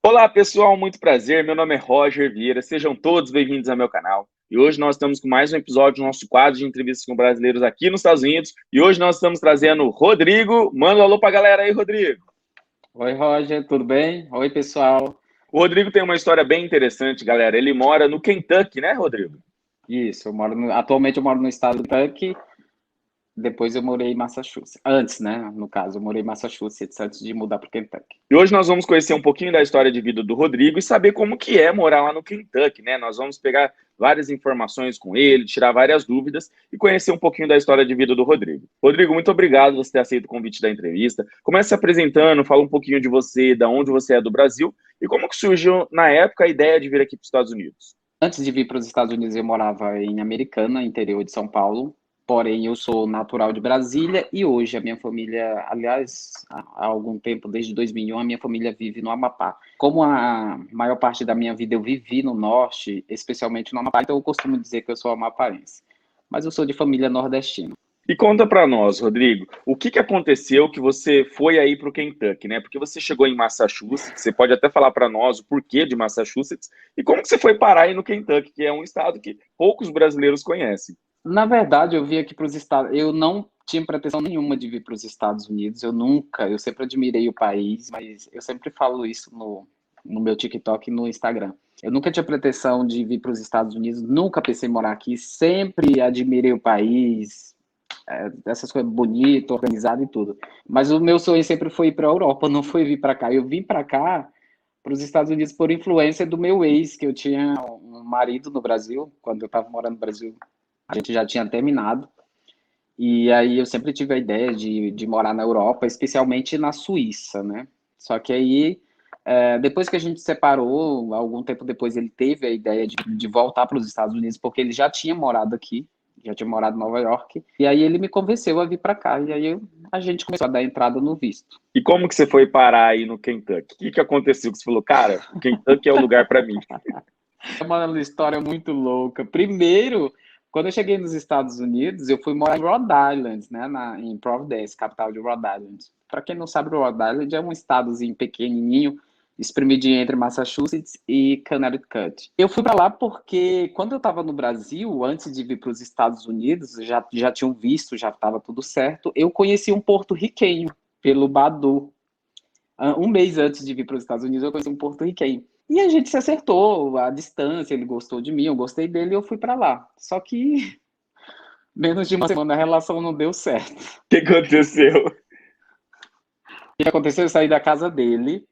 Olá pessoal, muito prazer. Meu nome é Roger Vieira. Sejam todos bem-vindos ao meu canal. E hoje nós estamos com mais um episódio do nosso quadro de entrevistas com brasileiros aqui nos Estados Unidos. E hoje nós estamos trazendo o Rodrigo. Manda um alô pra galera aí, Rodrigo. Oi, Roger, tudo bem? Oi, pessoal. O Rodrigo tem uma história bem interessante, galera. Ele mora no Kentucky, né, Rodrigo? Isso, atualmente eu moro no estado do Kentucky, depois eu morei em Massachusetts. Antes, né? No caso, eu morei em Massachusetts antes de mudar para o Kentucky. E hoje nós vamos conhecer um pouquinho da história de vida do Rodrigo e saber como que é morar lá no Kentucky, né? Nós vamos pegar várias informações com ele, tirar várias dúvidas e conhecer um pouquinho da história de vida do Rodrigo. Rodrigo, muito obrigado por você ter aceito o convite da entrevista. Comece se apresentando, fala um pouquinho de você, da onde você é do Brasil e como que surgiu, na época, a ideia de vir aqui para os Estados Unidos. Antes de vir para os Estados Unidos, eu morava em Americana, interior de São Paulo. Porém, eu sou natural de Brasília e hoje a minha família, aliás, há algum tempo, desde 2001, a minha família vive no Amapá. Como a maior parte da minha vida eu vivi no Norte, especialmente no Amapá, então eu costumo dizer que eu sou amaparense. Mas eu sou de família nordestina. E conta para nós, Rodrigo, o que que aconteceu que você foi aí para o Kentucky, né? Porque você chegou em Massachusetts, você pode até falar para nós o porquê de Massachusetts e como que você foi parar aí no Kentucky, que é um estado que poucos brasileiros conhecem. Na verdade, eu vim aqui para os Estados. Eu não tinha pretensão nenhuma de vir para os Estados Unidos. Eu sempre admirei o país, mas eu sempre falo isso no meu TikTok e no Instagram. Eu nunca tinha pretensão de vir para os Estados Unidos, nunca pensei em morar aqui, sempre admirei o país, essas coisas bonitas, organizado e tudo. Mas o meu sonho sempre foi ir para a Europa, não foi vir para cá. Eu vim para cá, para os Estados Unidos, por influência do meu ex, que eu tinha um marido no Brasil, quando eu estava morando no Brasil. A gente já tinha terminado. E aí eu sempre tive a ideia de morar na Europa, especialmente na Suíça, né? Só que aí, depois que a gente separou, algum tempo depois ele teve a ideia de voltar para os Estados Unidos, porque ele já tinha morado aqui, já tinha morado em Nova York, e aí ele me convenceu a vir para cá, e aí a gente começou a dar entrada no visto. E como que você foi parar aí no Kentucky? O que que aconteceu que você falou, cara, o Kentucky é o lugar para mim? É uma história muito louca. Primeiro, quando eu cheguei nos Estados Unidos, eu fui morar em Rhode Island, né, em Providence, capital de Rhode Island. Para quem não sabe, Rhode Island é um estadozinho pequenininho, espremidinho entre Massachusetts e Connecticut. Eu fui para lá porque quando eu estava no Brasil, antes de vir para os Estados Unidos, já tinha um visto, já estava tudo certo. Eu conheci um porto-riquenho pelo Badu. Um mês antes de vir para os Estados Unidos, eu conheci um porto-riquenho. E a gente se acertou à distância, ele gostou de mim, eu gostei dele e eu fui para lá. Só que menos de uma semana a relação não deu certo. O O que aconteceu? que aconteceu? Eu saí da casa dele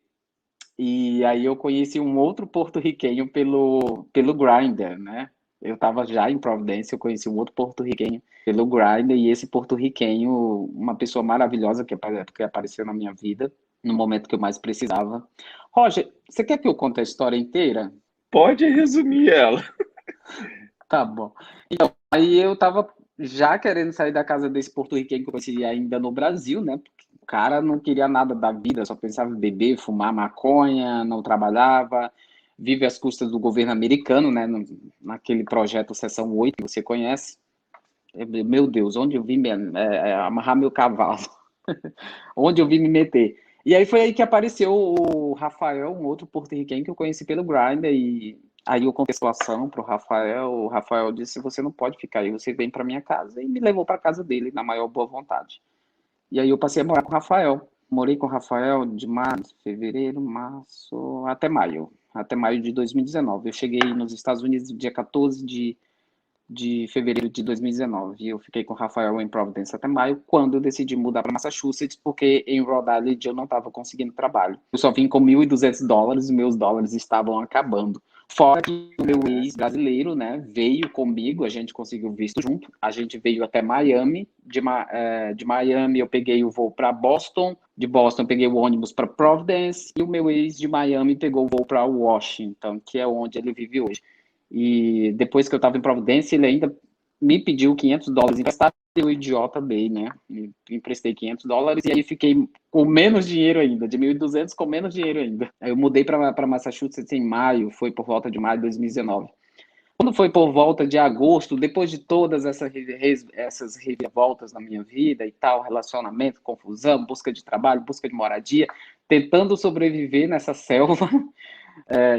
e aí eu conheci um outro porto-riquenho pelo Grindr, né? Eu estava já em Providência, eu conheci um outro porto-riquenho pelo Grindr e esse porto-riquenho, uma pessoa maravilhosa que apareceu na minha vida no momento que eu mais precisava. Roger, você quer que eu conte a história inteira? Pode resumir ela. Tá bom. Então, aí eu tava já querendo sair da casa desse porto-riquenho que eu conheci ainda no Brasil, né? Porque o cara não queria nada da vida, só pensava em beber, fumar maconha, não trabalhava, vive às custas do governo americano, né? Naquele projeto Seção 8 que você conhece. Meu Deus, onde eu vim amarrar meu cavalo? Onde eu vim me meter? E aí foi aí que apareceu o Rafael, um outro porto-riquenho que eu conheci pelo Grindr, e aí eu contei a situação pro Rafael, o Rafael disse, você não pode ficar aí, você vem para minha casa, e me levou para casa dele, na maior boa vontade. E aí eu passei a morar com o Rafael, morei com o Rafael de março, fevereiro, março, até maio de 2019. Eu cheguei nos Estados Unidos no dia 14 de fevereiro de 2019. E eu fiquei com o Rafael em Providence até maio, quando eu decidi mudar para Massachusetts, porque em Rhode Island eu não estava conseguindo trabalho. Eu só vim com US$ 1.200 e meus dólares estavam acabando. Fora que o meu ex-brasileiro, né, veio comigo, a gente conseguiu visto junto, a gente veio até Miami, de Miami eu peguei o voo para Boston, de Boston eu peguei o ônibus para Providence, e o meu ex de Miami pegou o voo para Washington, que é onde ele vive hoje. E depois que eu estava em Providência, ele ainda me pediu US$ 500 emprestado, e eu idiota dei, né? Emprestei US$ 500 e aí fiquei com menos dinheiro ainda, de 1.200 com menos dinheiro ainda. Aí eu mudei para Massachusetts em maio, foi por volta de maio de 2019. Quando foi por volta de agosto, depois de todas essas reviravoltas na minha vida e tal, relacionamento, confusão, busca de trabalho, busca de moradia, tentando sobreviver nessa selva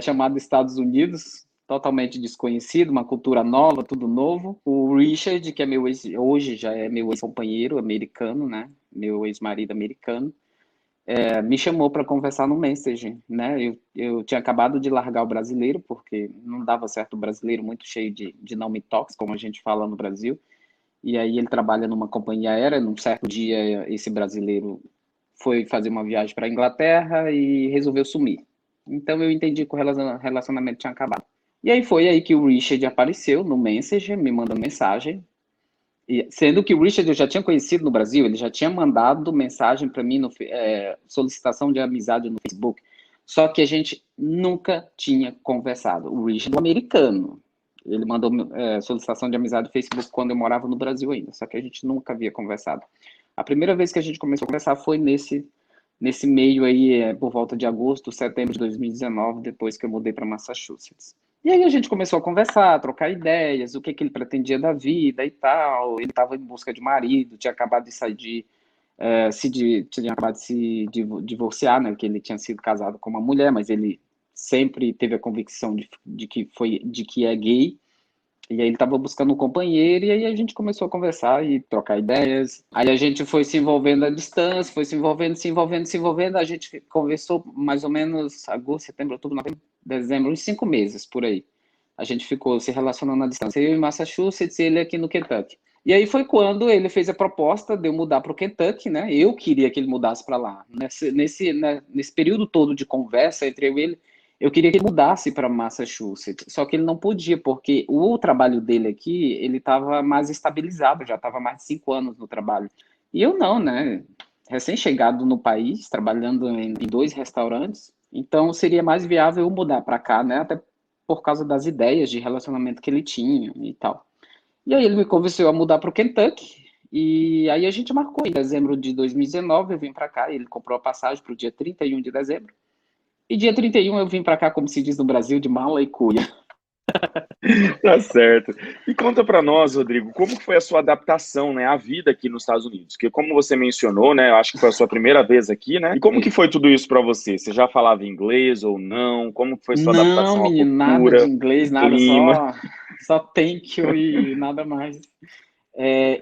chamada Estados Unidos, totalmente desconhecido, uma cultura nova, tudo novo. O Richard, que é hoje já é meu ex-companheiro americano, né? Meu ex-marido americano, me chamou para conversar no Messenger, né? Eu tinha acabado de largar o brasileiro, porque não dava certo o brasileiro muito cheio de nome tóxico, como a gente fala no Brasil. E aí ele trabalha numa companhia aérea. Num certo dia, esse brasileiro foi fazer uma viagem para a Inglaterra e resolveu sumir. Então eu entendi que o relacionamento tinha acabado. E aí foi aí que o Richard apareceu no Messenger, me mandando mensagem. E, sendo que o Richard eu já tinha conhecido no Brasil, ele já tinha mandado mensagem para mim, solicitação de amizade no Facebook. Só que a gente nunca tinha conversado. O Richard é americano. Ele mandou solicitação de amizade no Facebook quando eu morava no Brasil ainda. Só que a gente nunca havia conversado. A primeira vez que a gente começou a conversar foi nesse meio aí, por volta de agosto, setembro de 2019, depois que eu mudei para Massachusetts. E aí a gente começou a conversar, a trocar ideias, o que ele pretendia da vida e tal. Ele estava em busca de marido, tinha acabado de sair tinha acabado de se divorciar, né? Que ele tinha sido casado com uma mulher, mas ele sempre teve a convicção de que é gay. E aí ele estava buscando um companheiro, e aí a gente começou a conversar e trocar ideias. Aí a gente foi se envolvendo à distância, foi se envolvendo, se envolvendo, se envolvendo. A gente conversou mais ou menos agosto, setembro, outubro, novembro, dezembro, uns 5 meses por aí. A gente ficou se relacionando à distância. Eu em Massachusetts e ele aqui no Kentucky. E aí foi quando ele fez a proposta de eu mudar para o Kentucky, né? Eu queria que ele mudasse para lá. Nesse período todo de conversa entre eu e ele, eu queria que ele mudasse para Massachusetts, só que ele não podia, porque o trabalho dele aqui, ele estava mais estabilizado, já estava mais de 5 anos no trabalho. E eu não, né? Recém-chegado no país, trabalhando em 2 restaurantes, então seria mais viável eu mudar para cá, né? Até por causa das ideias de relacionamento que ele tinha e tal. E aí ele me convenceu a mudar para o Kentucky, e aí a gente marcou em dezembro de 2019, eu vim para cá, ele comprou a passagem para o dia 31 de dezembro, e dia 31 eu vim para cá, como se diz no Brasil, de mala e cuia. Tá certo. E conta para nós, Rodrigo, como que foi a sua adaptação, né, à vida aqui nos Estados Unidos? Porque como você mencionou, né, eu acho que foi a sua primeira vez aqui, né? E como que foi tudo isso para você? Você já falava inglês ou não? Como que foi sua Não, adaptação à menino, nada de cultura, inglês, o nada, clima? só thank you e nada mais.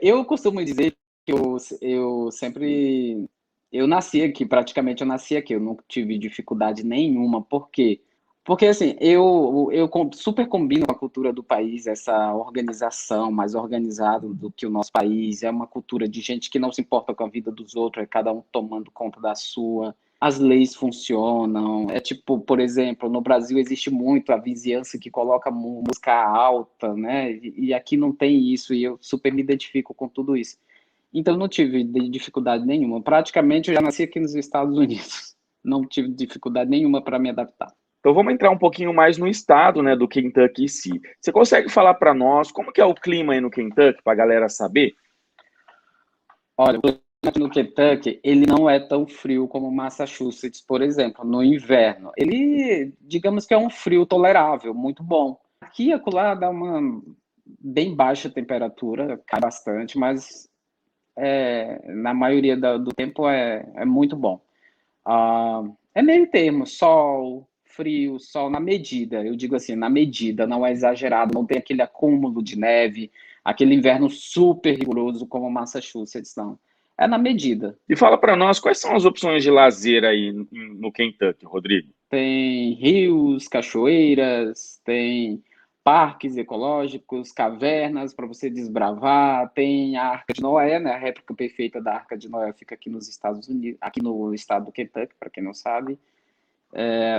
Eu costumo dizer que eu sempre. Eu nasci aqui, praticamente eu nasci aqui, eu não tive dificuldade nenhuma. Por quê? Porque, assim, super combino com a cultura do país, essa organização mais organizada do que o nosso país. É uma cultura de gente que não se importa com a vida dos outros, é cada um tomando conta da sua. As leis funcionam. É tipo, por exemplo, no Brasil existe muito a vizinhança que coloca música alta, né? E aqui não tem isso, e eu super me identifico com tudo isso. Então, não tive dificuldade nenhuma. Praticamente, eu já nasci aqui nos Estados Unidos. Não tive dificuldade nenhuma para me adaptar. Então vamos entrar um pouquinho mais no estado, né, do Kentucky em si. Você consegue falar para nós como que é o clima aí no Kentucky, para a galera saber? Olha, o clima no Kentucky, ele não é tão frio como Massachusetts, por exemplo, no inverno. Ele, digamos que é um frio tolerável, muito bom. Aqui e acolá dá uma bem baixa temperatura, cai bastante, mas na maioria do tempo é muito bom. É meio termo, sol, frio, sol na medida. Eu digo assim, na medida, não é exagerado, não tem aquele acúmulo de neve, aquele inverno super rigoroso como Massachusetts, não. É na medida. E fala para nós quais são as opções de lazer aí no Kentucky, Rodrigo. Tem rios, cachoeiras, tem parques ecológicos, cavernas para você desbravar, tem a Arca de Noé, né? A réplica perfeita da Arca de Noé fica aqui nos Estados Unidos, aqui no estado do Kentucky, para quem não sabe.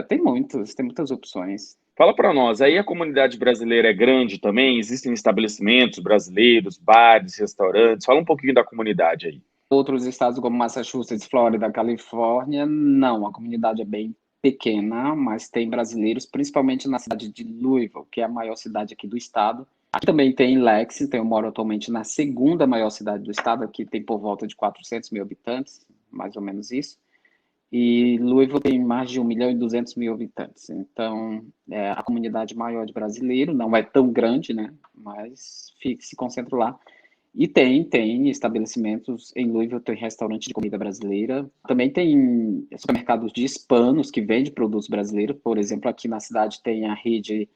Tem muitas opções. Fala para nós, aí a comunidade brasileira é grande também? Existem estabelecimentos brasileiros, bares, restaurantes? Fala um pouquinho da comunidade aí. Outros estados como Massachusetts, Flórida, Califórnia, não, a comunidade é bem pequena, mas tem brasileiros, principalmente na cidade de Louisville, que é a maior cidade aqui do estado. Aqui também tem Lexington, eu moro atualmente na segunda maior cidade do estado, aqui tem por volta de 400 mil habitantes, mais ou menos isso. E Louisville tem mais de 1.200.000 habitantes. Então, a comunidade maior de brasileiro, não é tão grande, né? Mas se concentra lá. E tem estabelecimentos em Louisville, tem restaurante de comida brasileira. Também tem supermercados de hispanos que vendem produtos brasileiros. Por exemplo, aqui na cidade tem a rede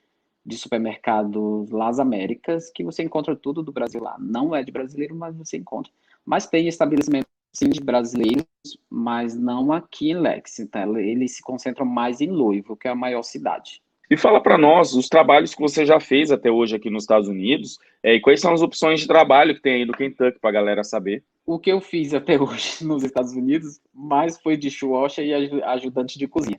de supermercados Las Américas, que você encontra tudo do Brasil lá. Não é de brasileiro, mas você encontra. Mas tem estabelecimentos sim de brasileiros, mas não aqui em Lexington. Eles se concentram mais em Louisville, que é a maior cidade. E fala para nós os trabalhos que você já fez até hoje aqui nos Estados Unidos, e quais são as opções de trabalho que tem aí no Kentucky para a galera saber. O que eu fiz até hoje nos Estados Unidos, mais foi dishwasher e ajudante de cozinha.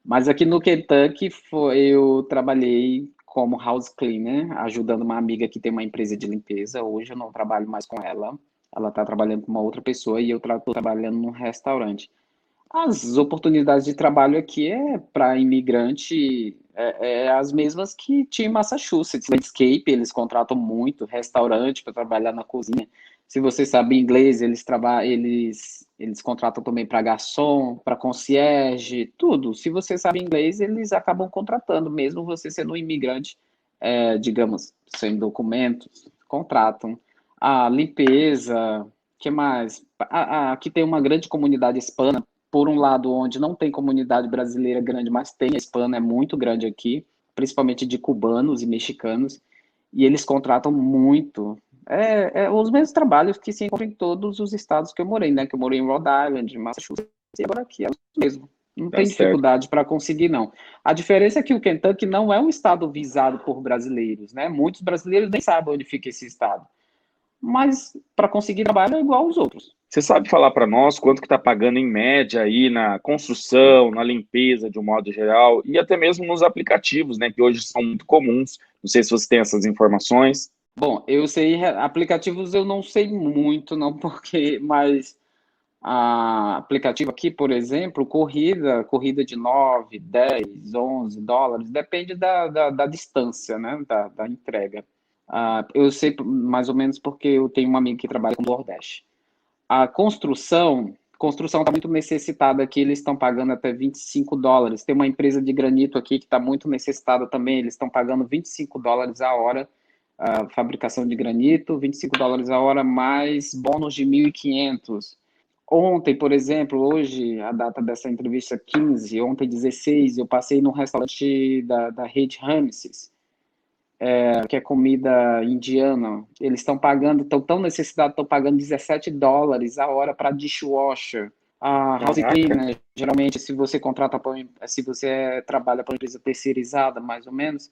Mas aqui no Kentucky eu trabalhei como house cleaner, ajudando uma amiga que tem uma empresa de limpeza. Hoje eu não trabalho mais com ela. Ela está trabalhando com uma outra pessoa e eu estou trabalhando num restaurante. As oportunidades de trabalho aqui para imigrante as mesmas que tinha em Massachusetts. Landscape, eles contratam muito, restaurante para trabalhar na cozinha. Se você sabe inglês, eles contratam também para garçom, para concierge, tudo. Se você sabe inglês, eles acabam contratando, mesmo você sendo um imigrante, digamos, sem documentos, contratam. A limpeza, que mais? Aqui tem uma grande comunidade hispana, por um lado, onde não tem comunidade brasileira grande, mas tem, a hispana é muito grande aqui, principalmente de cubanos e mexicanos, e eles contratam muito. Os mesmos trabalhos que se encontram em todos os estados que eu morei, né? Que eu morei em Rhode Island, Massachusetts, e agora aqui é o mesmo. Não Tá tem certo. dificuldade para conseguir, não. A diferença é que o Kentucky não é um estado visado por brasileiros, né? Muitos brasileiros nem sabem onde fica esse estado. Mas para conseguir trabalho é igual aos outros. Você sabe falar para nós quanto que está pagando em média aí na construção, na limpeza de um modo geral e até mesmo nos aplicativos, né, que hoje são muito comuns. Não sei se você tem essas informações. Bom, eu sei, aplicativos eu não sei muito, não, mas aplicativo aqui, por exemplo, corrida de 9, 10, 11 dólares, depende da distância, né, da entrega. Eu sei mais ou menos porque eu tenho um amigo que trabalha com DoorDash. A construção está muito necessitada aqui, eles estão pagando até 25 dólares. Tem uma empresa de granito aqui que está muito necessitada também, eles estão pagando 25 dólares a hora, a fabricação de granito, 25 dólares a hora, mais bônus de 1.500. Ontem, por exemplo, hoje, a data dessa entrevista é 15, ontem 16, eu passei num restaurante da rede Ramses, que é comida indiana. Eles estão pagando, estão tão necessitados, estão pagando 17 dólares a hora para dishwasher. A house Caraca. cleaner, geralmente, se você se você trabalha para uma empresa terceirizada, mais ou menos,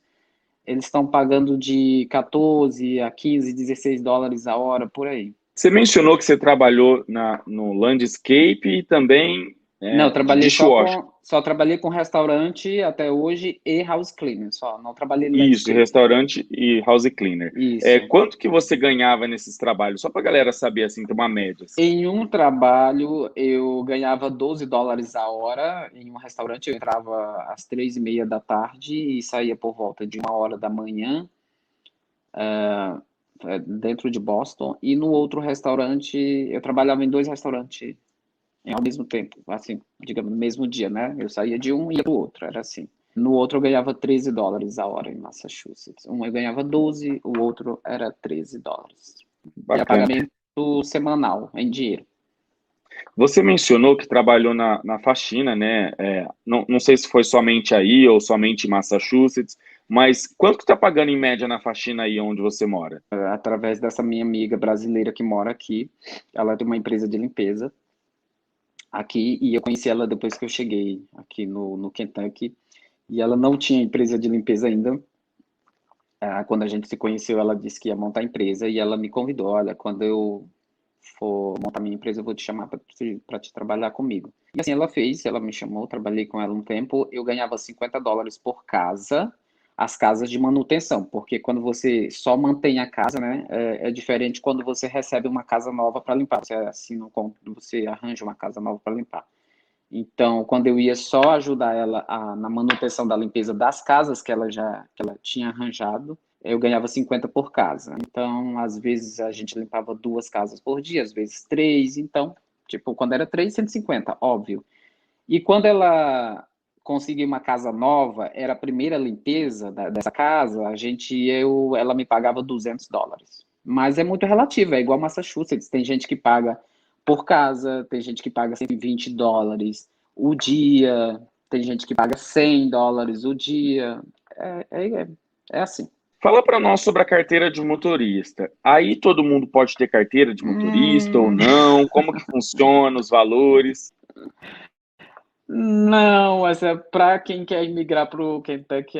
eles estão pagando de 14 a 15, 16 dólares a hora, por aí. Você mencionou que você trabalhou no landscape e também Não, eu de trabalhei dishwasher. só trabalhei com restaurante até hoje e house cleaner, só. Não trabalhei no Isso, landscape. restaurante e house cleaner. Isso. Quanto que você ganhava nesses trabalhos? Só para a galera saber, assim, ter uma média. Assim. Em um trabalho, eu ganhava 12 dólares a hora. Em um restaurante, eu entrava às 3:30 da tarde e saía por volta de 1 hora da manhã, dentro de Boston. E no outro restaurante, eu trabalhava em 2 restaurantes ao mesmo tempo, assim, digamos, no mesmo dia, né? Eu saía de um e ia para o outro, era assim. No outro, eu ganhava 13 dólares a hora em Massachusetts. Um eu ganhava 12, o outro era 13 dólares. E a Bacana. pagamento semanal, em dinheiro. Você mencionou que trabalhou na faxina, né? Não sei se foi somente aí ou somente em Massachusetts, mas quanto que está pagando em média na faxina aí onde você mora? Através dessa minha amiga brasileira que mora aqui. Ela tem uma empresa de limpeza aqui e eu conheci ela depois que eu cheguei aqui no Kentucky. E ela não tinha empresa de limpeza ainda. Quando a gente se conheceu, ela disse que ia montar a empresa e ela me convidou: olha, quando eu for montar minha empresa, eu vou te chamar para te trabalhar comigo. E assim ela fez, ela me chamou, trabalhei com ela um tempo, eu ganhava 50 dólares por casa, as casas de manutenção, porque quando você só mantém a casa, né, é diferente quando você recebe uma casa nova para limpar, você assina um contrato, você arranja uma casa nova para limpar. Então, quando eu ia só ajudar ela na manutenção da limpeza das casas que ela tinha arranjado, eu ganhava 50 por casa. Então, às vezes a gente limpava 2 casas por dia, às vezes 3. Então, tipo, quando era 3, 150, óbvio. E quando ela conseguia uma casa nova, era a primeira limpeza dessa casa, ela me pagava 200 dólares. Mas é muito relativo, é igual Massachusetts. Tem gente que paga por casa, tem gente que paga $120 o dia, tem gente que paga $100 o dia. É assim. Fala para nós sobre a carteira de motorista. Aí todo mundo pode ter carteira de motorista ou Hum, não? Como que funciona os valores? não, essa para quem quer imigrar para o Kentucky,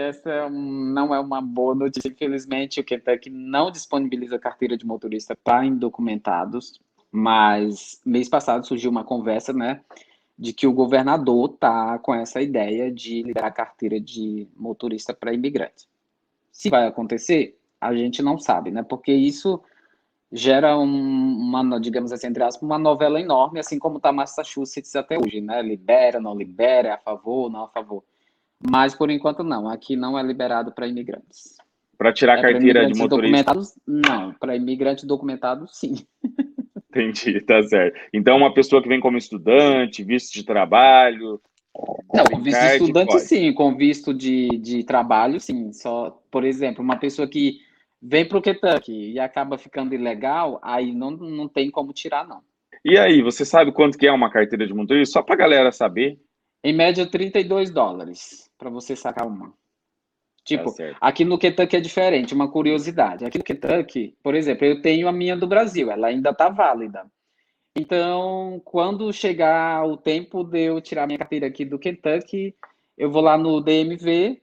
não é uma boa notícia. Infelizmente, o Kentucky não disponibiliza carteira de motorista para indocumentados, mas mês passado surgiu uma conversa, né, de que o governador tá com essa ideia de liberar a carteira de motorista para imigrantes. Se vai acontecer, a gente não sabe, né? Porque isso gera uma, digamos assim, entre aspas, uma novela enorme, assim como está Massachusetts até hoje, né? Libera, não libera, é a favor, não a favor. Mas por enquanto não, aqui não é liberado para imigrantes. Para tirar a É para carteira de imigrantes motorista? documentados? Não. Para imigrantes documentados, sim. Entendi, tá certo. Então, uma pessoa que vem como estudante, visto de trabalho, Não, com green visto de card, estudante, pode. sim. Com visto de trabalho, sim. Só, por exemplo, uma pessoa que vem para o Kentucky e acaba ficando ilegal, aí não tem como tirar, não. E aí, você sabe quanto que é uma carteira de motorista? Só para a galera saber. Em média, $32 para você sacar uma. Tá Tipo, certo. aqui no Kentucky é diferente, uma curiosidade. Aqui no Kentucky, por exemplo, eu tenho a minha do Brasil, ela ainda está válida. Então, quando chegar o tempo de eu tirar minha carteira aqui do Kentucky, eu vou lá no DMV,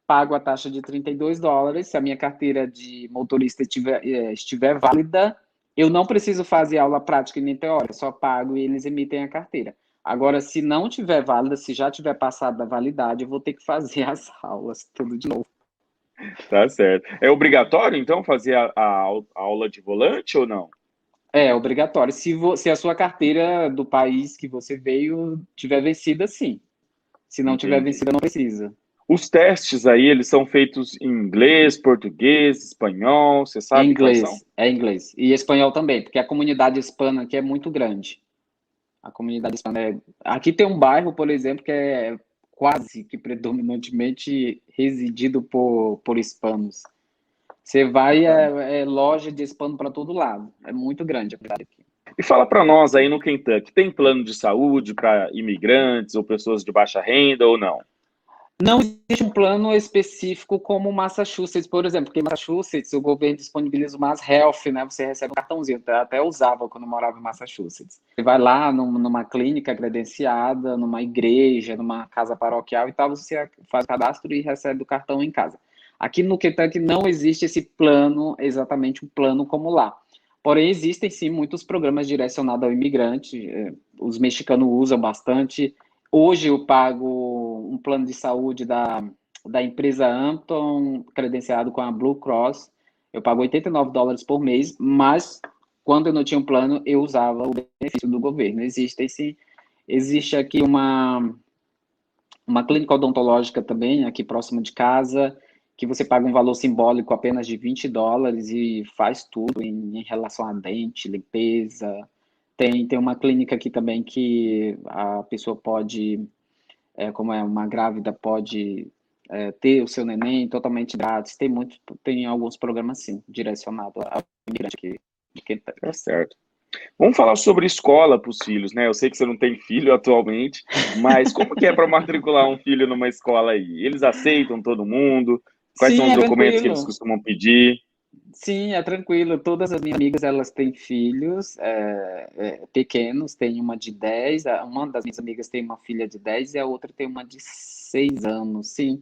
pago a taxa de $32. Se a minha carteira de motorista estiver válida, eu não preciso fazer aula prática e nem teórica, só pago e eles emitem a carteira. Agora, se não tiver válida, se já tiver passado da validade, eu vou ter que fazer as aulas tudo de novo. Tá certo. É obrigatório, então, fazer a aula de volante ou não? É obrigatório. Se a sua carteira do país que você veio tiver vencida, sim. Se não tiver Entendi. vencida, não precisa. Os testes aí, eles são feitos em inglês, português, espanhol, você sabe quais são? É inglês. E espanhol também, porque a comunidade hispana aqui é muito grande. A comunidade hispana é. Aqui tem um bairro, por exemplo, que é quase que predominantemente residido por hispanos. Você vai, Bacana. é loja de hispano para todo lado. É muito grande a comunidade aqui. E fala para nós aí no Kentucky, tem plano de saúde para imigrantes ou pessoas de baixa renda ou não? Não existe um plano específico como Massachusetts, por exemplo, porque em Massachusetts o governo disponibiliza o Mass Health, né? Você recebe um cartãozinho, eu até usava quando eu morava em Massachusetts. Você vai lá numa clínica credenciada, numa igreja, numa casa paroquial e tal, você faz o cadastro e recebe o cartão em casa. Aqui no Kentucky não existe esse plano, exatamente um plano como lá. Porém, existem sim muitos programas direcionados ao imigrante, os mexicanos usam bastante. Hoje eu pago um plano de saúde da empresa Ampton, credenciado com a Blue Cross. Eu pago $89 por mês, mas quando eu não tinha um plano, eu usava o benefício do governo. Existe aqui uma clínica odontológica também, aqui próximo de casa, que você paga um valor simbólico apenas de $20 e faz tudo em relação a dente, limpeza. Tem uma clínica aqui também que a pessoa pode como é uma grávida pode ter o seu neném totalmente grátis. Tem alguns programas sim, direcionados ao imigrante aqui de Tá Kentucky. certo. Vamos falar sobre escola para os filhos, né? Eu sei que você não tem filho atualmente, mas como que é para matricular um filho numa escola aí? Eles aceitam todo mundo? Quais são Sim, os é documentos que eles tranquilo. costumam pedir? Sim, é tranquilo. Todas as minhas amigas, elas têm filhos pequenos. Tem uma de 10, uma das minhas amigas tem uma filha de 10 e a outra tem uma de 6 anos. Sim,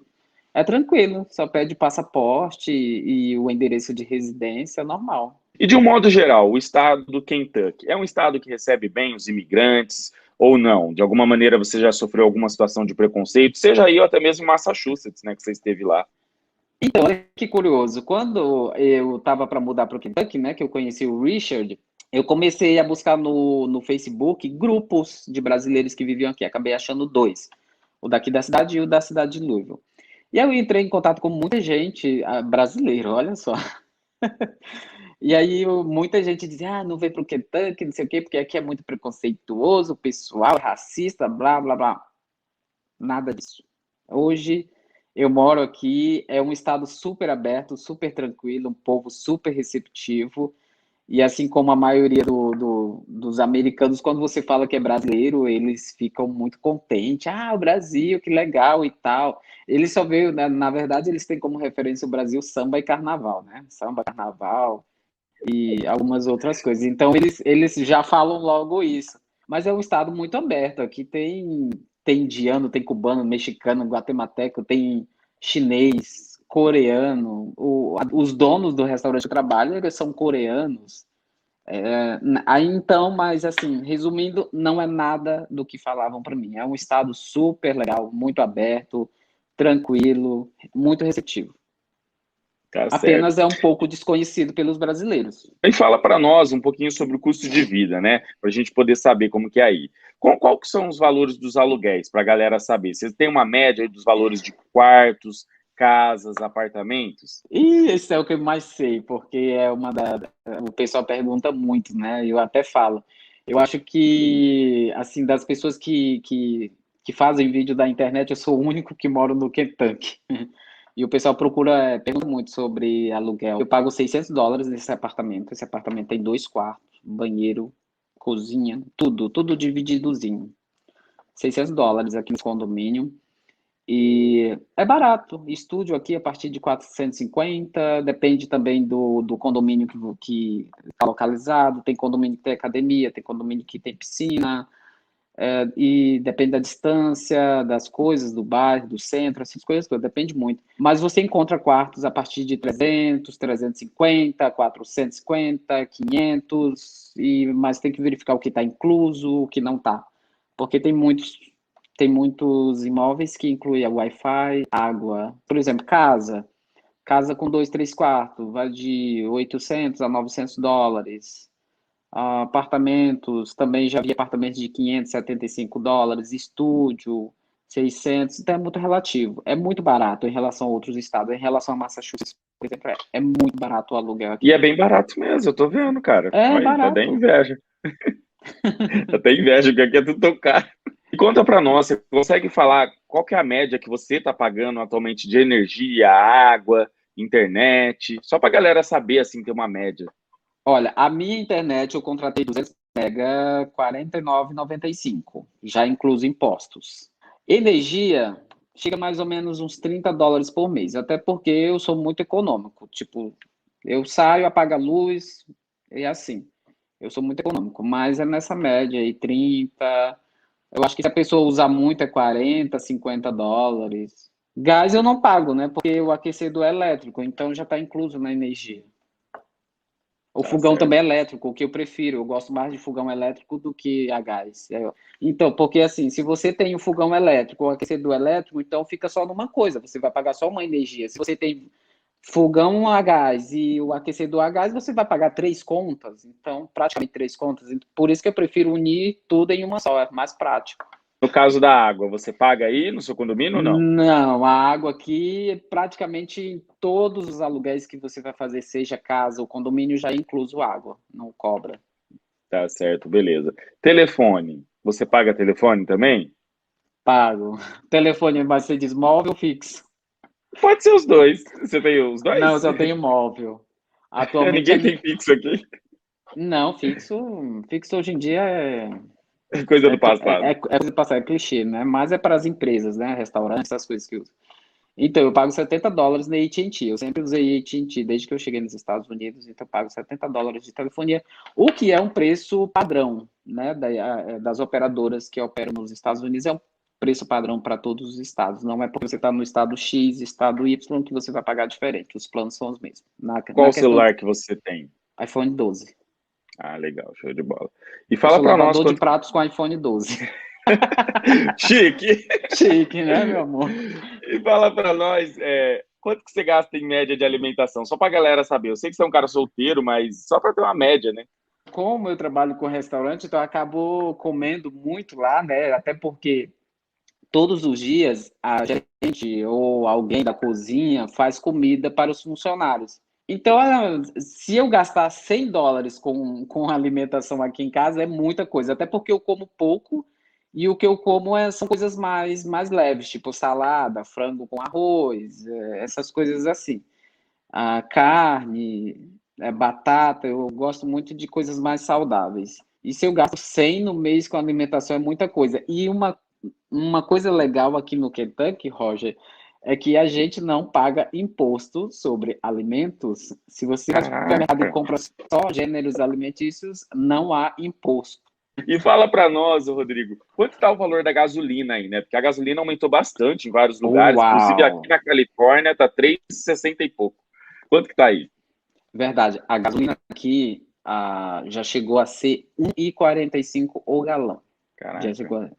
é tranquilo. Só pede passaporte e o endereço de residência, normal. E de um modo geral, o estado do Kentucky é um estado que recebe bem os imigrantes ou não? De alguma maneira você já sofreu alguma situação de preconceito, seja aí ou até mesmo em Massachusetts, né, que você esteve lá. Então, olha que curioso. Quando eu estava para mudar para o Kentucky, né, que eu conheci o Richard, eu comecei a buscar no Facebook grupos de brasileiros que viviam aqui. Acabei achando dois, o daqui da cidade e o da cidade de Louisville. E aí eu entrei em contato com muita gente brasileira, olha só. E aí muita gente dizia, não vem para o Kentucky, não sei o quê, porque aqui é muito preconceituoso, o pessoal é racista, blá, blá, blá. Nada disso. Hoje eu moro aqui, é um estado super aberto, super tranquilo, um povo super receptivo. E assim como a maioria dos americanos, quando você fala que é brasileiro, eles ficam muito contentes. Ah, o Brasil, que legal e tal. Eles só veio, na verdade, eles têm como referência o Brasil samba e carnaval, né? Samba, carnaval e algumas outras coisas. Então, eles já falam logo isso. Mas é um estado muito aberto. Aqui tem indiano, tem cubano, mexicano, guatemalteco, tem chinês, coreano. Os donos do restaurante que eu trabalho, eles são coreanos. Aí então, mas assim, resumindo, não é nada do que falavam para mim. É um estado super legal, muito aberto, tranquilo, muito receptivo. Tá certo. Apenas é um pouco desconhecido pelos brasileiros. E fala para nós um pouquinho sobre o custo de vida, né? Para a gente poder saber como que é aí. Qual que são os valores dos aluguéis, para a galera saber? Vocês têm uma média aí dos valores de quartos, casas, apartamentos? E esse é o que eu mais sei, porque o pessoal pergunta muito, né? Eu até falo. Eu acho que, assim, das pessoas que fazem vídeo da internet, eu sou o único que moro no Kentucky. E o pessoal pergunta muito sobre aluguel. Eu pago US$ 600 nesse apartamento. Esse apartamento tem 2 quartos, banheiro, cozinha, tudo divididozinho. US$ 600 aqui no condomínio. E é barato. Estúdio aqui a partir de 450, depende também do condomínio que está localizado. Tem condomínio que tem academia, tem condomínio que tem piscina, e depende da distância, das coisas, do bairro, do centro, essas coisas todas, depende muito. Mas você encontra quartos a partir de 300, 350, 450, 500, mas tem que verificar o que está incluso, o que não está. Porque tem muitos imóveis que incluem Wi-Fi, água. Por exemplo, casa com 2, 3 quartos, vai de US$ 800 a US$ 900. Apartamentos, também já vi apartamentos de US$ 575, estúdio, 600, então é muito relativo. É muito barato em relação a outros estados. Em relação a Massachusetts, por exemplo, é muito barato o aluguel E aqui. é bem barato mesmo, eu tô vendo, cara. É Olha, tá até barato. inveja. Até inveja, que aqui é tudo tão caro. E conta para nós, você consegue falar qual que é a média que você está pagando atualmente de energia, água, internet? Só para a galera saber, assim, ter uma média. Olha, a minha internet eu contratei 200 mega, R$ 49,95, já incluso impostos. Energia chega mais ou menos uns US$ 30 por mês, até porque eu sou muito econômico. Tipo, eu saio, apago a luz, e assim. Eu sou muito econômico, mas é nessa média aí, 30. Eu acho que se a pessoa usar muito é 40, US$ 50. Gás eu não pago, né? Porque o aquecedor é elétrico, então já está incluso na energia. O Tá fogão certo. também é elétrico, o que eu prefiro. Eu gosto mais de fogão elétrico do que a gás. Então, porque assim, se você tem o fogão elétrico ou aquecedor elétrico, então fica só numa coisa, você vai pagar só uma energia. Se você tem fogão a gás e o aquecedor a gás, você vai pagar 3 contas. Então, praticamente 3 contas. Por isso que eu prefiro unir tudo em uma só, é mais prático. No caso da água, você paga aí no seu condomínio ou não? Não, a água aqui, praticamente em todos os aluguéis que você vai fazer, seja casa ou condomínio, já é incluso água, não cobra. Tá certo, beleza. Telefone, você paga telefone também? Pago. Telefone vai ser desmóvel ou fixo? Pode ser os dois. Você tem os Não, eu dois? só tenho móvel. Atualmente Ninguém tem fixo aqui. Não, fixo hoje em dia É coisa do passado. coisa passar, é clichê, né? Mas é para as empresas, né? Restaurantes, essas coisas que usam. Então, eu pago US$ 70 na AT&T. Eu sempre usei AT&T desde que eu cheguei nos Estados Unidos, então eu pago US$ 70 de telefonia, o que é um preço padrão, né? Das operadoras que operam nos Estados Unidos, é um preço padrão para todos os estados. Não é porque você está no estado X, estado Y, que você vai pagar diferente. Os planos são os mesmos. Na Qual questão de celular que você tem? iPhone 12. Ah, legal, show de bola. E Eu fala sou para nós lavador de quanto. pratos com iPhone 12. Chique! Chique, né, meu amor? E fala para nós, quanto que você gasta em média de alimentação? Só para a galera saber. Eu sei que você é um cara solteiro, mas só para ter uma média, né? Como eu trabalho com restaurante, então eu acabo comendo muito lá, né? Até porque todos os dias a gente ou alguém da cozinha faz comida para os funcionários. Então, se eu gastar US$ 100 com alimentação aqui em casa, é muita coisa. Até porque eu como pouco e o que eu como são coisas mais leves, tipo salada, frango com arroz, essas coisas assim. A carne. batata, eu gosto muito de coisas mais saudáveis. E se eu gasto 100 no mês com alimentação é muita coisa. E uma coisa legal aqui no Kentucky, Roger, é que a gente não paga imposto sobre alimentos. Se você vai ao supermercado e Caraca. compra só gêneros alimentícios, não há imposto. E fala para nós, Rodrigo, quanto está o valor da gasolina aí, né? Porque a gasolina aumentou bastante em vários lugares, inclusive aqui Uau! na Califórnia está 3,60 e pouco. Quanto que tá aí? Verdade. A gasolina aqui já chegou a ser 1,45 o galão. Já Caraca. chegou,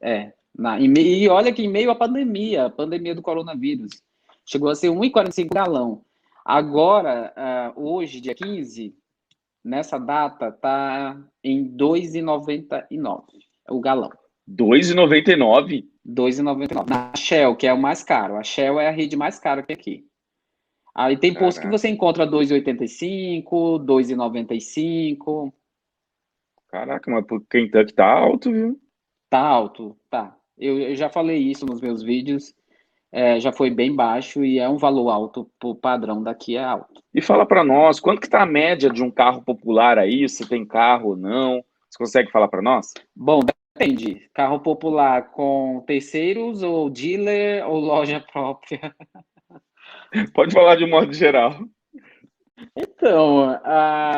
e olha que em meio à pandemia, a pandemia do coronavírus, chegou a ser 1,45 galão. Agora, hoje, dia 15, nessa data, está em 2,99 o galão. 2,99? 2,99. Na Shell, que é o mais caro. A Shell é a rede mais cara que aqui. Aí tem posto que Caraca, você encontra 2,85, 2,95. caraca, mas pro Kentucky tá alto, viu? Tá alto, tá. Eu já falei isso nos meus vídeos. Já foi bem baixo e é um valor alto, o padrão daqui é alto. E fala para nós, quanto que tá a média de um carro popular aí? Se tem carro ou não? Você consegue falar para nós? Bom, depende. Carro popular com terceiros ou dealer ou loja própria? Pode falar de um modo geral. Então,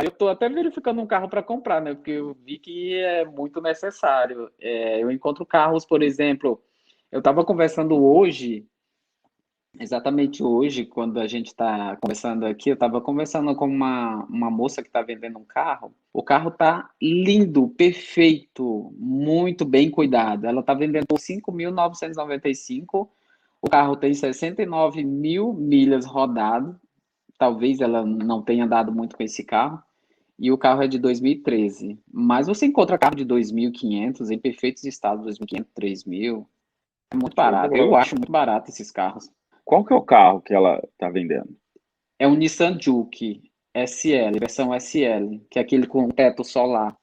eu estou até verificando um carro para comprar, né? Porque eu vi que é muito necessário. Eu encontro carros, por exemplo, eu estava conversando hoje. Exatamente hoje, quando a gente está conversando aqui, eu estava conversando com uma moça que está vendendo um carro. O carro está lindo, perfeito, muito bem cuidado. Ela está vendendo por 5.995. O carro tem 69 mil milhas rodadas. Talvez ela não tenha dado muito com esse carro. E o carro é de 2013. Mas você encontra carro de 2.500 em perfeitos estados, 2.500, 3.000. É muito Show de barato. Eu bola. acho muito barato esses carros. Qual que é o carro que ela tá vendendo? É o Nissan Juke SL, versão SL, que é aquele com teto solar,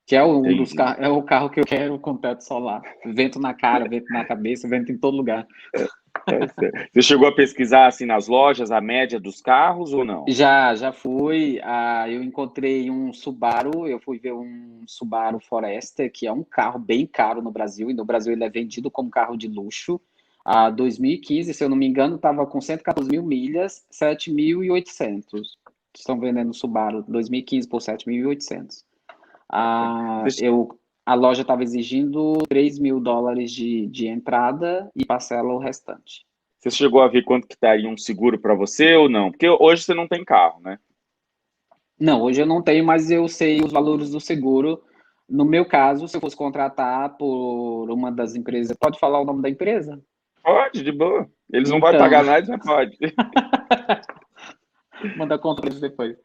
que é Entendi. é o carro que eu quero com teto solar. Vento na cara, vento na cabeça, vento em todo lugar. Você chegou a pesquisar assim nas lojas a média dos carros ou não? Já fui, eu encontrei um Subaru, eu fui ver um Subaru Forester, que é um carro bem caro no Brasil, e no Brasil ele é vendido como carro de luxo. 2015, se eu não me engano, estava com 114 mil milhas, 7.800. Estão vendendo o Subaru 2015 por 7.800. Você A loja estava exigindo US$ 3.000 de entrada e parcela o restante. você chegou a ver quanto que estaria um seguro para você ou não? Porque hoje você não tem carro, né? Não, hoje eu não tenho, mas eu sei os valores do seguro. No meu caso, se eu fosse contratar por uma das empresas, pode falar o nome da empresa? Pode, de boa. Eles não vão Então, pagar nada, mas pode. manda conta pra eles depois.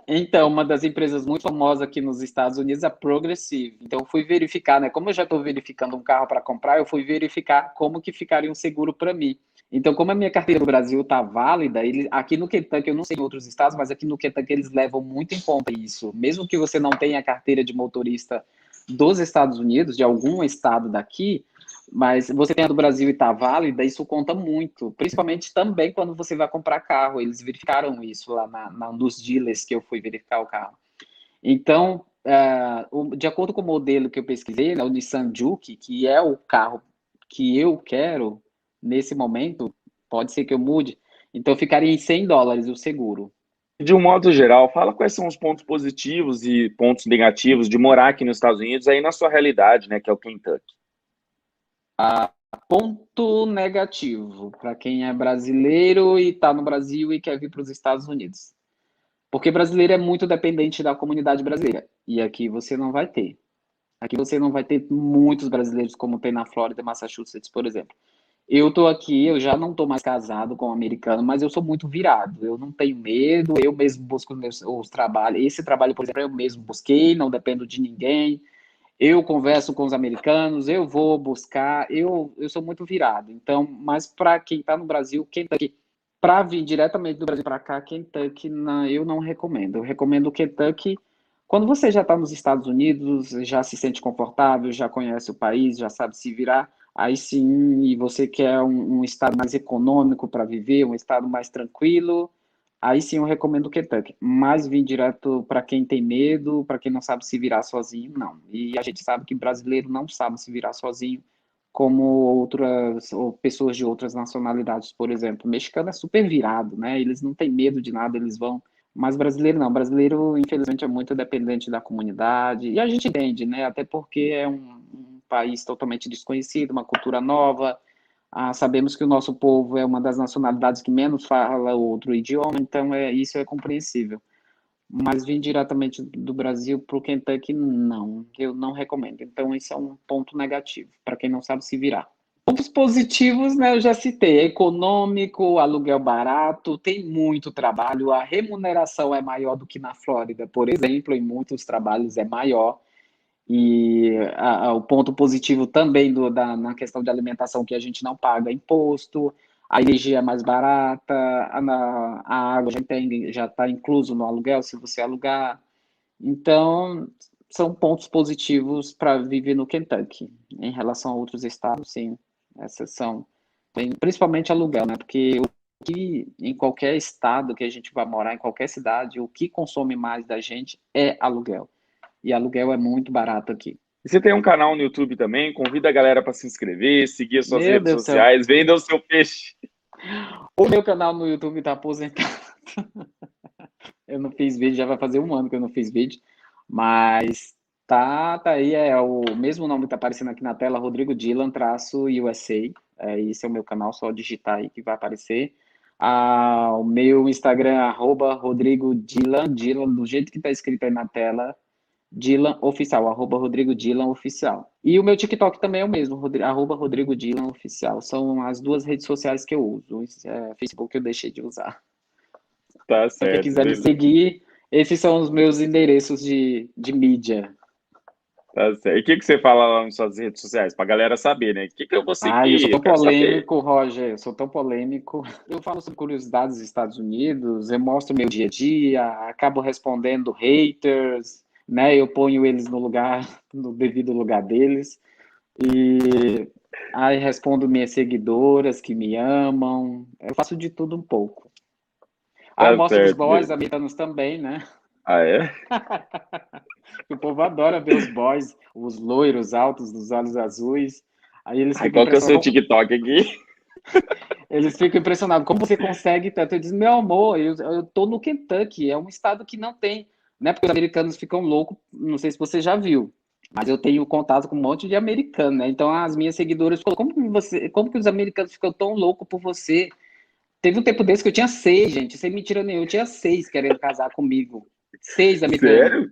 Então, uma das empresas muito famosas aqui nos Estados Unidos é a Progressive. Então, eu fui verificar, né? Como eu já estou verificando um carro para comprar, eu fui verificar como que ficaria um seguro para mim. Então, como a minha carteira no Brasil está válida, aqui no Kentucky, eu não sei em outros estados, mas aqui no Kentucky eles levam muito em conta isso. Mesmo que você não tenha a carteira de motorista dos Estados Unidos, de algum estado daqui, mas você tem a do Brasil e está válida, isso conta muito. Principalmente também quando você vai comprar carro. Eles verificaram isso lá nos dealers que eu fui verificar o carro. Então, de acordo com o modelo que eu pesquisei, né, o Nissan Juke, que é o carro que eu quero nesse momento, pode ser que eu mude, então ficaria em US$ 100 o seguro. De um modo geral, fala quais são os pontos positivos e pontos negativos de morar aqui nos Estados Unidos, aí na sua realidade, né, que é o Kentucky. Ponto negativo para quem é brasileiro e está no Brasil e quer vir para os Estados Unidos. Porque brasileiro é muito dependente da comunidade brasileira. E aqui você não vai ter. Aqui você não vai ter muitos brasileiros como tem na Flórida e Massachusetts, por exemplo. Eu tô aqui, eu já não tô mais casado com um americano, mas eu sou muito virado. Eu não tenho medo, eu mesmo busco os trabalhos. Esse trabalho, por exemplo, eu mesmo busquei, não dependo de ninguém. Eu converso com os americanos, eu vou buscar, eu sou muito virado. Então, mas para quem está no Brasil, Kentucky, para vir diretamente do Brasil para cá, Kentucky, eu não recomendo. Eu recomendo o Kentucky quando você já está nos Estados Unidos, já se sente confortável, já conhece o país, já sabe se virar. Aí sim, e você quer um estado mais econômico para viver, um estado mais tranquilo, aí sim eu recomendo o Kentucky. Mas vir direto para quem tem medo, para quem não sabe se virar sozinho, não. E a gente sabe que brasileiro não sabe se virar sozinho, como outras, ou pessoas de outras nacionalidades, por exemplo. O mexicano é super virado, né? Eles não têm medo de nada, eles vão. Mas brasileiro não. Brasileiro, infelizmente, é muito dependente da comunidade. E a gente entende, né? Até porque é um país totalmente desconhecido, uma cultura nova. Sabemos que o nosso povo é uma das nacionalidades que menos fala outro idioma, então isso é compreensível. Mas vir diretamente do Brasil para o Kentucky, não, eu não recomendo. Então, isso é um ponto negativo, para quem não sabe se virar. Pontos positivos, né, eu já citei, é econômico, aluguel barato, tem muito trabalho, a remuneração é maior do que na Flórida, por exemplo, em muitos trabalhos é maior. E o ponto positivo também na questão de alimentação, que a gente não paga imposto, a energia é mais barata, a água já está incluso no aluguel, se você alugar. Então, são pontos positivos para viver no Kentucky. Em relação a outros estados, sim, essas são, principalmente aluguel, né? Porque o que, em qualquer estado que a gente vai morar, em qualquer cidade, o que consome mais da gente é aluguel. E aluguel é muito barato aqui. E você tem um canal no YouTube também, convida a galera para se inscrever, seguir as suas Meu redes Deus do céu. sociais, venda o seu peixe. O meu canal no YouTube está aposentado. Eu não fiz vídeo, já vai fazer um ano que eu não fiz vídeo. Mas tá aí, é o mesmo nome que está aparecendo aqui na tela, Rodrigo Dylan, traço USA. Esse é o meu canal, só digitar aí que vai aparecer. O meu Instagram, Rodrigo Dylan, Dylan, do jeito que está escrito aí na tela, Dylan Oficial, Rodrigo Dylan Oficial. E o meu TikTok também é o mesmo, Rodrigo Dylan Oficial. São as duas redes sociais que eu uso. Facebook eu deixei de usar. Tá Então, quem certo, quiser me beleza. seguir, esses são os meus endereços de mídia. Tá certo. E o que você fala lá nas suas redes sociais? Pra galera saber, né? O que eu vou Eu sou seguir? Eu tão quero saber. polêmico, Roger, eu sou tão polêmico. Eu falo sobre curiosidades dos Estados Unidos, eu mostro meu dia a dia, acabo respondendo haters, né? Eu ponho eles no lugar, no devido lugar deles. E aí respondo minhas seguidoras que me amam. Eu faço de tudo um pouco. Eu Tá mostro os certo, boys beleza. americanos também, né? Ah, é? O povo adora ver os boys, os loiros altos, dos olhos azuis. Aí eles Ai, ficam qual que é o seu impressionados. TikTok aqui? Eles ficam impressionados. Como você consegue tanto? Eu disse, meu amor, eu tô no Kentucky, é um estado que não tem, né? Porque os americanos ficam loucos, não sei se você já viu, mas eu tenho contato com um monte de americano, né? Então as minhas seguidoras falam, como que os americanos ficam tão loucos por você? Teve um tempo desse que eu tinha 6, gente, sem mentira nenhuma, eu tinha 6 querendo casar comigo. 6 americanos. Sério?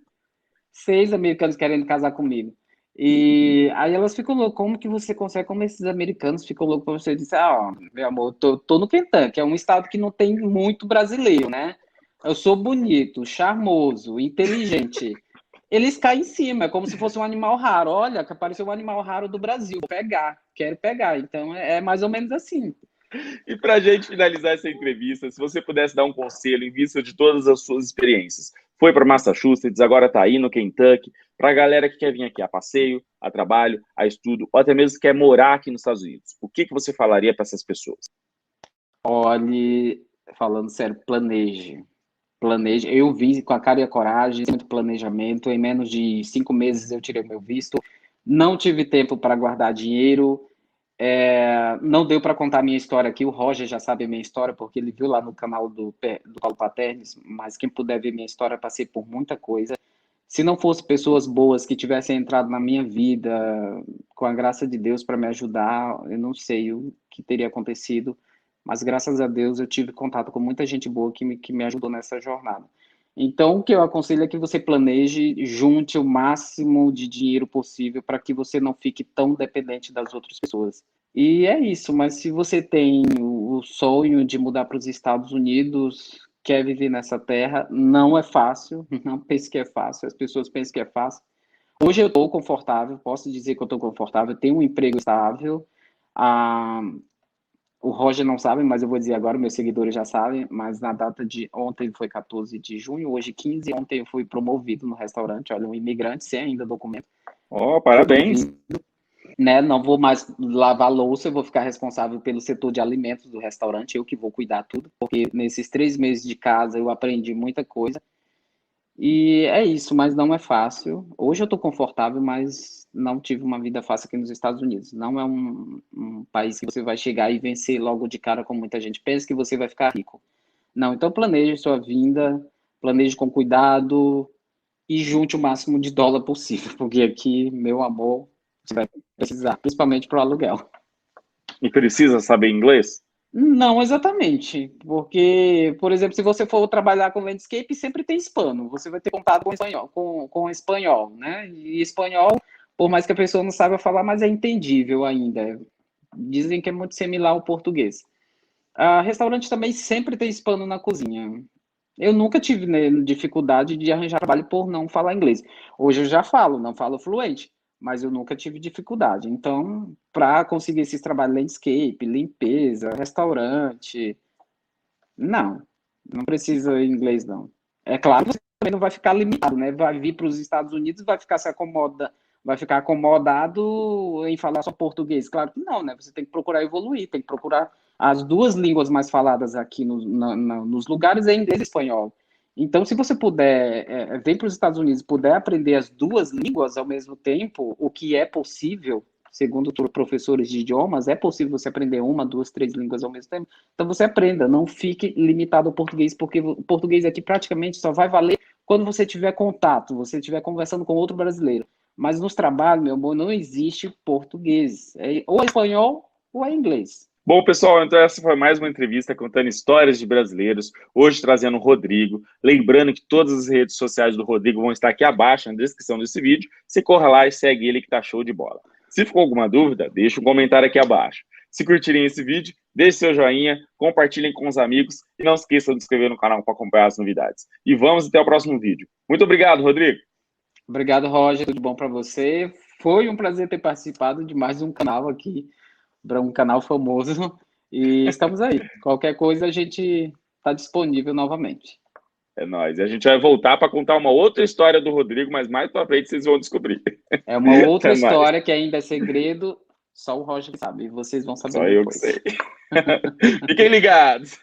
6 americanos querendo casar comigo. E aí elas ficam loucas, como que você consegue, como esses americanos ficam loucos pra você? Eu disse, meu amor, tô no Kentucky, é um estado que não tem muito brasileiro, né? Eu sou bonito, charmoso, inteligente. Eles caem em cima, é como se fosse um animal raro. Olha, que apareceu um animal raro do Brasil, vou pegar, quero pegar. Então é mais ou menos assim. E para a gente finalizar essa entrevista, se você pudesse dar um conselho em vista de todas as suas experiências, foi para Massachusetts, agora está aí no Kentucky, para a galera que quer vir aqui a passeio, a trabalho, a estudo, ou até mesmo quer morar aqui nos Estados Unidos, o que você falaria para essas pessoas? Olhe, falando sério, planeje. Planeje. Eu vim com a cara e a coragem, muito planejamento. Em menos de 5 meses eu tirei meu visto. Não tive tempo para guardar dinheiro. Não deu para contar a minha história aqui. O Roger já sabe a minha história, porque ele viu lá no canal do Paulo Paternes. Mas quem puder ver minha história, passei por muita coisa. Se não fosse pessoas boas que tivessem entrado na minha vida, com a graça de Deus para me ajudar, eu não sei o que teria acontecido. Mas graças a Deus eu tive contato com muita gente boa que me ajudou nessa jornada. Então, o que eu aconselho é que você planeje, junte o máximo de dinheiro possível para que você não fique tão dependente das outras pessoas. E é isso, mas se você tem o sonho de mudar para os Estados Unidos, quer viver nessa terra, não é fácil, não pense que é fácil, as pessoas pensam que é fácil. Hoje eu estou confortável, posso dizer que eu estou confortável, tenho um emprego estável, ah, o Roger não sabe, mas eu vou dizer agora, meus seguidores já sabem, mas na data de ontem foi 14 de junho, hoje 15, ontem eu fui promovido no restaurante, olha, um imigrante sem ainda documento, Oh, foi parabéns! promovido. né? Não vou mais lavar louça, eu vou ficar responsável pelo setor de alimentos do restaurante, eu que vou cuidar tudo, porque nesses 3 meses de casa eu aprendi muita coisa. E é isso, mas não é fácil. Hoje eu estou confortável, mas não tive uma vida fácil aqui nos Estados Unidos. Não é um país que você vai chegar e vencer logo de cara, como muita gente pensa que você vai ficar rico. Não, então planeje sua vinda, planeje com cuidado e junte o máximo de dólar possível, porque aqui, meu amor, você vai precisar, principalmente para o aluguel. E precisa saber inglês? Não exatamente, porque, por exemplo, se você for trabalhar com landscape, sempre tem hispano, você vai ter contato com espanhol, com espanhol, né? E espanhol, por mais que a pessoa não saiba falar, mas é entendível ainda. Dizem que é muito similar ao português. Restaurante também sempre tem hispano na cozinha. Eu nunca tive, né, dificuldade de arranjar trabalho por não falar inglês. Hoje eu já falo, não falo fluente, mas eu nunca tive dificuldade. Então, para conseguir esses trabalhos landscape, limpeza, restaurante, não precisa inglês, não. É claro que você também não vai ficar limitado, né? Vai vir para os Estados Unidos, vai ficar acomodado em falar só português. Claro que não, né? Você tem que procurar evoluir, tem que procurar as duas línguas mais faladas aqui nos lugares é inglês e espanhol. Então, se você puder, vir para os Estados Unidos, puder aprender as duas línguas ao mesmo tempo, o que é possível, segundo professores de idiomas, é possível você aprender uma, duas, três línguas ao mesmo tempo. Então, você aprenda, não fique limitado ao português, porque o português aqui praticamente só vai valer quando você tiver contato, você estiver conversando com outro brasileiro. Mas nos trabalhos, meu amor, não existe português. Ou é espanhol ou é inglês. Bom, pessoal, então essa foi mais uma entrevista contando histórias de brasileiros, hoje trazendo o Rodrigo. Lembrando que todas as redes sociais do Rodrigo vão estar aqui abaixo na descrição desse vídeo. Você corra lá e segue ele que tá show de bola. Se ficou alguma dúvida, deixa um comentário aqui abaixo. Se curtirem esse vídeo, deixe seu joinha, compartilhem com os amigos e não esqueçam de se inscrever no canal para acompanhar as novidades. E vamos até o próximo vídeo. Muito obrigado, Rodrigo. Obrigado, Roger. Tudo bom para você? Foi um prazer ter participado de mais um canal aqui, para um canal famoso. E estamos aí. Qualquer coisa a gente está disponível novamente. É nóis. E a gente vai voltar para contar uma outra história do Rodrigo, mas mais para frente vocês vão descobrir. É uma outra É nóis. história que ainda é segredo, só o Roger sabe. E vocês vão saber Só eu que depois. sei. Fiquem ligados.